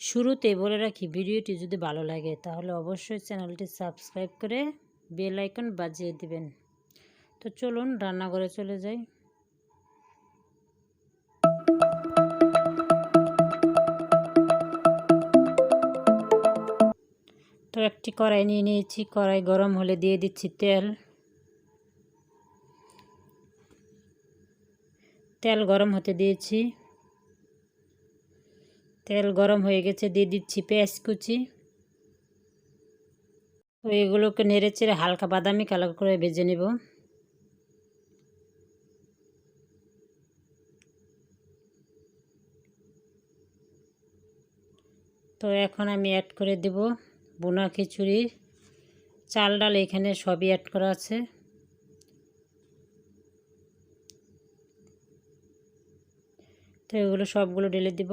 শুরুতেই বলে রাখি, ভিডিওটি যদি ভালো লাগে তাহলে অবশ্যই চ্যানেলটি সাবস্ক্রাইব করে বেল আইকন বাজিয়ে দিবেন। তো চলুন রান্নাঘরে চলে যাই। তো একটি কড়াই নিয়ে নিয়েছি, কড়াই গরম হলে দিয়ে দিচ্ছি তেল। তেল গরম হতে দিয়েছি। তেল গরম হয়ে গেছে, দিয়ে দিচ্ছি পেঁয়াজ কুচি। তো এগুলোকে নেড়ে চেড়ে হালকা বাদামি কালার করে ভেজে নেব। তো এখন আমি অ্যাড করে দেব ভুনা খিচুড়ি, চাল ডাল এখানে সবই অ্যাড করা আছে। তো এগুলো সবগুলো ঢেলে দিব।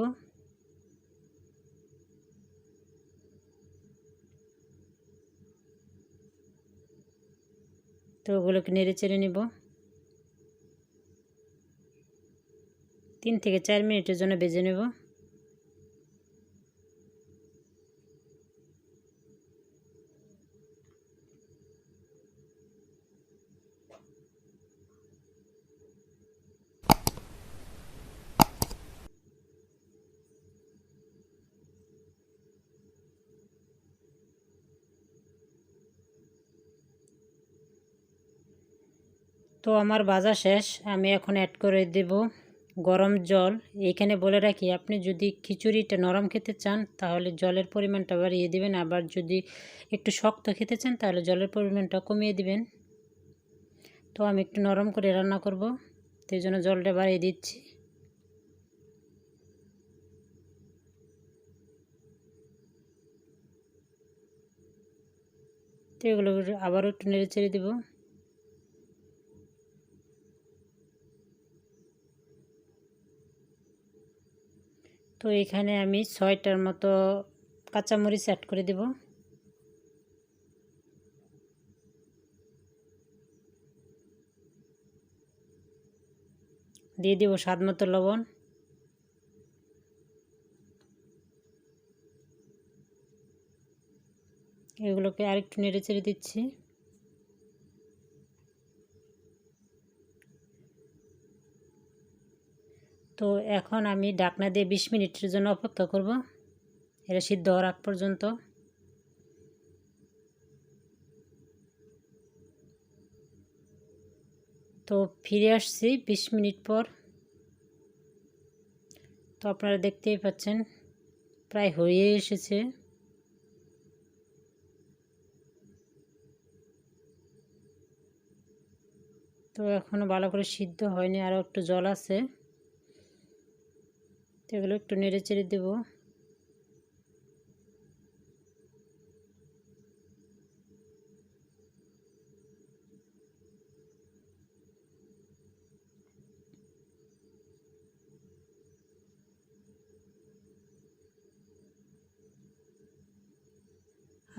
তো ওগুলোকে নেড়ে চেড়ে নেব। 3 থেকে 4 মিনিটের জন্য ভেজে নেব। তো আমার ভাজা শেষ, আমি এখন অ্যাড করে দেব গরম জল। এইখানে বলে রাখি, আপনি যদি খিচুড়িটা নরম খেতে চান তাহলে জলের পরিমাণটা বাড়িয়ে দিবেন, আবার যদি একটু শক্ত খেতে চান তাহলে জলের পরিমাণটা কমিয়ে দিবেন। তো আমি একটু নরম করে রান্না করব, তো এই জন্য জলটা বাড়িয়ে দিচ্ছি। তো এগুলো আবারও একটু নেড়ে চেড়ে দেবো। তো এখানে আমি 6টার মতো কাঁচামরিচ অ্যাড করে দেব। দিয়ে দেব স্বাদ মতো লবণ। এগুলোকে আরেকটু নেড়ে চেড়ে দিচ্ছি। তো এখন আমি ঢাকনা দিয়ে 20 মিনিটের জন্য অপেক্ষা করব, এটা সিদ্ধ হওয়ার আগ পর্যন্ত। তো ফিরে আসছি 20 মিনিট পর। তো আপনারা দেখতেই পাচ্ছেন প্রায় হয়ে এসেছে। তো এখনও ভালো করে সিদ্ধ হয়নি, আরও একটু জল আছে। তো এগুলো একটু নেড়ে চেড়ে দেবো।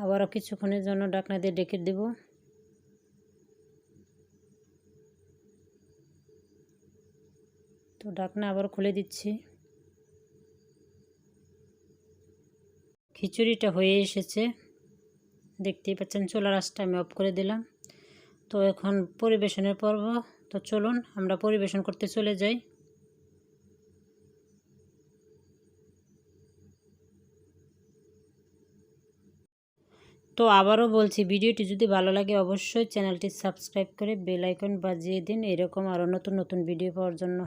আবারও কিছুক্ষণের জন্য ঢাকনা দিয়ে ঢেকে দেব। তো ঢাকনা আবার খুলে দিচ্ছি। খিচুড়িটা হয়ে এসেছে, দেখতেই পাচ্ছেন। চুলার আঁচটা আমি অফ করে দিলাম। তো এখন পরিবেশনের পর্ব। তো চলুন আমরা পরিবেশন করতে চলে যাই। তো আবারও বলছি, ভিডিওটি যদি ভালো লাগে অবশ্যই চ্যানেলটি সাবস্ক্রাইব করে বেল আইকন বাজিয়ে দিন, এরকম আরও নতুন নতুন ভিডিও পাওয়ার জন্য।